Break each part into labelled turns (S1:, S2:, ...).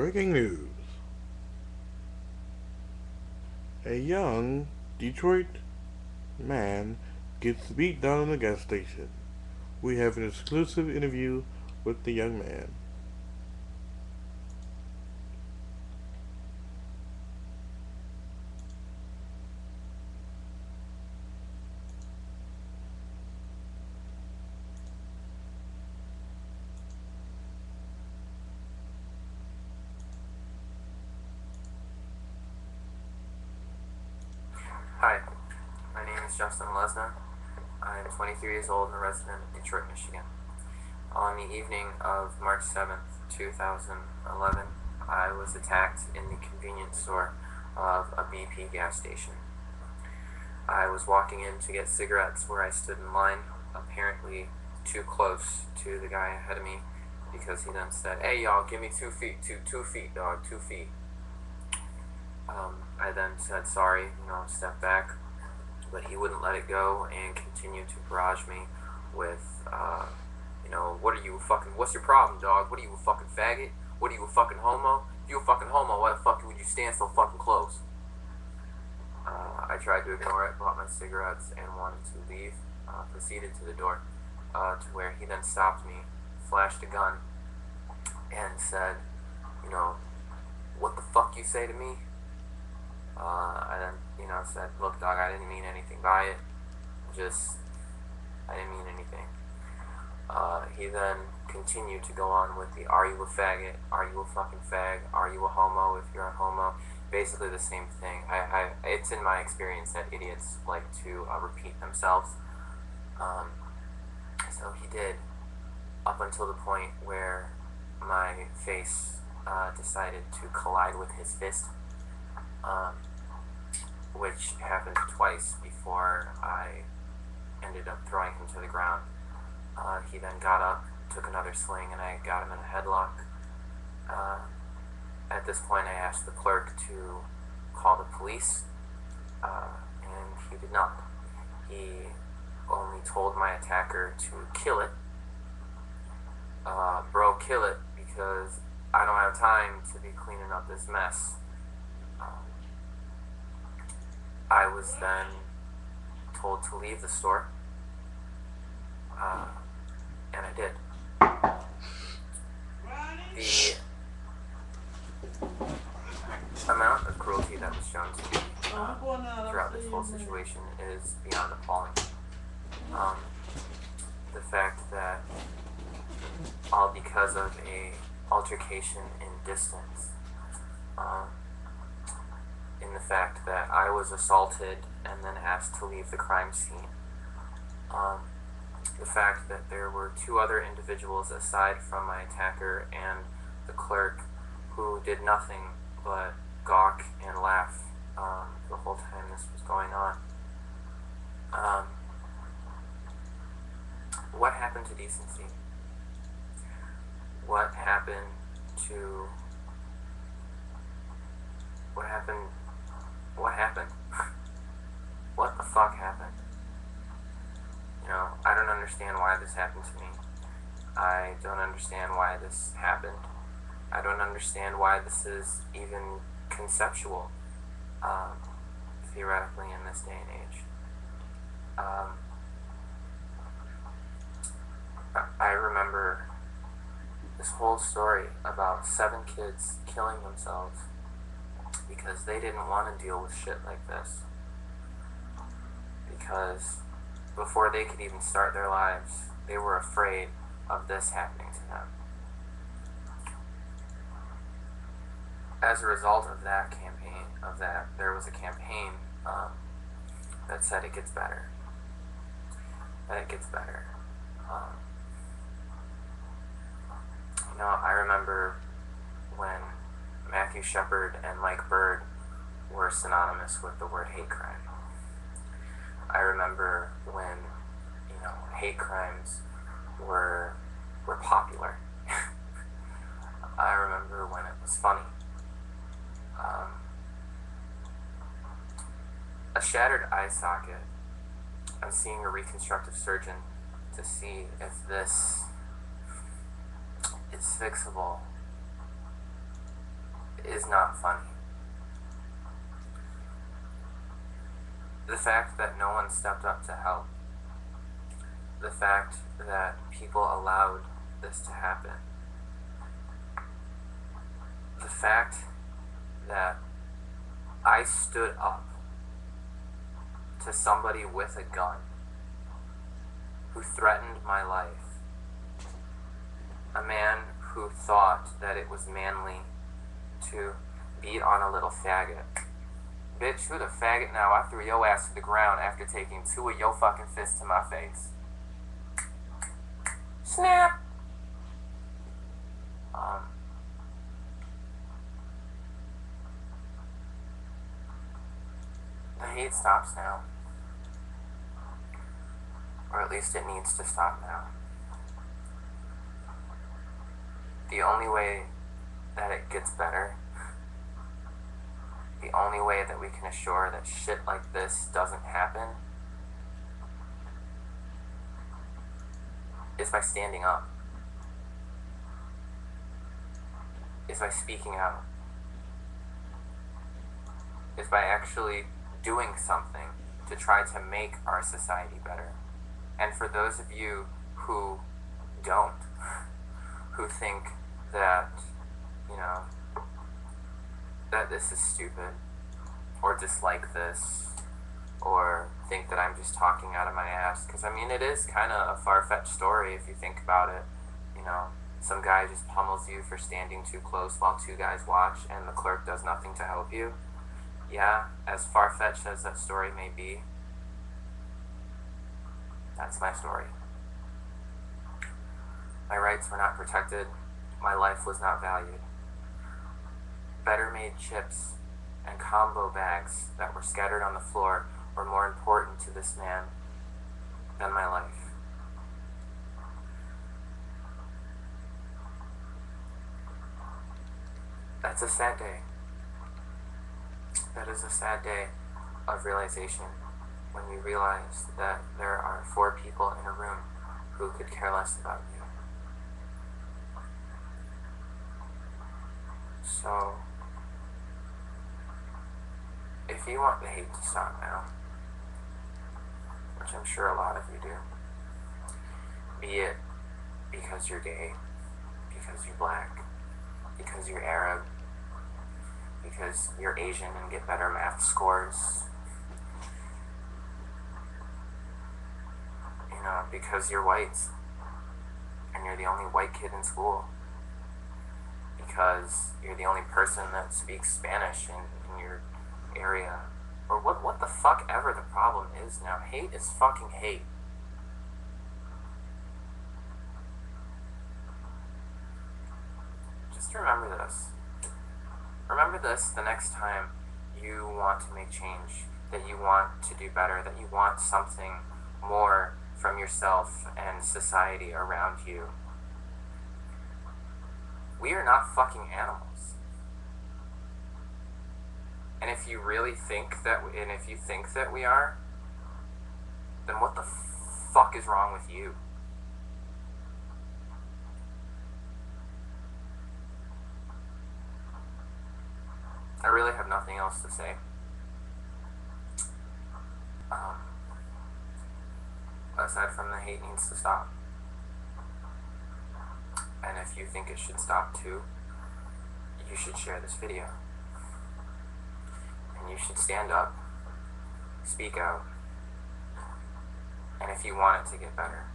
S1: Breaking news. A young Detroit man gets beat down in a gas station. We have an exclusive interview with the young man.
S2: Hi, my name is Alesna. I am 23 years old and a resident of Detroit, Michigan. On the evening of March 7th, 2011, I was attacked in the convenience store of a BP gas station. I was walking in to get cigarettes where I stood in line, apparently too close to the guy ahead of me, because he then said, "Hey y'all, give me 2 feet, two feet, dog, 2 feet." I then said sorry, stepped back, but he wouldn't let it go and continued to barrage me with, what are you what's your problem, dog? What are you, a fucking faggot? What are you, a fucking homo? If you a fucking homo, why the fuck would you stand so fucking close? I tried to ignore it, bought my cigarettes, and wanted to leave. Proceeded to the door, to where he then stopped me, flashed a gun, and said, what the fuck you say to me? I then, said, look, dog, I didn't mean anything by it. I didn't mean anything. He then continued to go on with the, are you a faggot? Are you a fucking fag? Are you a homo if you're a homo? Basically the same thing. It's in my experience that idiots like to repeat themselves. So he did, up until the point where my face decided to collide with his fist. Which happened twice before I ended up throwing him to the ground. He then got up, took another swing, and I got him in a headlock. At this point, I asked the clerk to call the police, and he did not. He only told my attacker to kill it. Bro, kill it, because I don't have time to be cleaning up this mess. I was then told to leave the store, and I did. The amount of cruelty that was shown to me throughout this whole situation is beyond appalling. The fact that all because of a altercation in distance, in the fact that I was assaulted and then asked to leave the crime scene. The fact that there were two other individuals aside from my attacker and the clerk who did nothing but gawk and laugh the whole time this was going on. What happened to decency? What happened to... What happened? What the fuck happened? I don't understand why this happened to me. I don't understand why this happened. I don't understand why this is even conceptual, theoretically, in this day and age. I remember this whole story about 7 kids killing themselves because they didn't want to deal with shit like this. Because before they could even start their lives, they were afraid of this happening to them. As a result of that campaign, there was a campaign that said it gets better. That it gets better. I remember when Matthew Shepard and Mike Bird were synonymous with the word hate crime. I remember when, hate crimes were popular. I remember when it was funny. A shattered eye socket. I'm seeing a reconstructive surgeon to see if this is fixable. is not funny. The fact that no one stepped up to help, the fact that people allowed this to happen, the fact that I stood up to somebody with a gun who threatened my life, a man who thought that it was manly to beat on a little faggot. Bitch, who the faggot now? I threw your ass to the ground after taking 2 of your fucking fists to my face. Snap! The hate stops now. Or at least it needs to stop now. The only way that it gets better, the only way that we can assure that shit like this doesn't happen, is by standing up. Is by speaking out. Is by actually doing something to try to make our society better. And for those of you who don't, who think that, that this is stupid, or dislike this, or think that I'm just talking out of my ass, because it is kind of a far-fetched story if you think about it. Some guy just pummels you for standing too close while 2 guys watch, and the clerk does nothing to help you. Yeah, as far-fetched as that story may be, that's my story. My rights were not protected. My life was not valued. Better made chips and combo bags that were scattered on the floor were more important to this man than my life. That's a sad day. That is a sad day of realization, when you realize that there are 4 people in a room who could care less about you. So, if you want the hate to stop now, which I'm sure a lot of you do, be it because you're gay, because you're black, because you're Arab, because you're Asian and get better math scores, because you're white and you're the only white kid in school, because you're the only person that speaks Spanish in your area, or what the fuck ever the problem is now. Hate is fucking hate. Just remember this. Remember this the next time you want to make change, that you want to do better, that you want something more from yourself and society around you. We are not fucking animals. And if you really think that, and if you think that we are, then what the fuck is wrong with you? I really have nothing else to say. Aside from the hate needs to stop. And if you think it should stop too, you should share this video. And you should stand up, speak out, and if you want it to get better,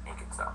S2: make it so.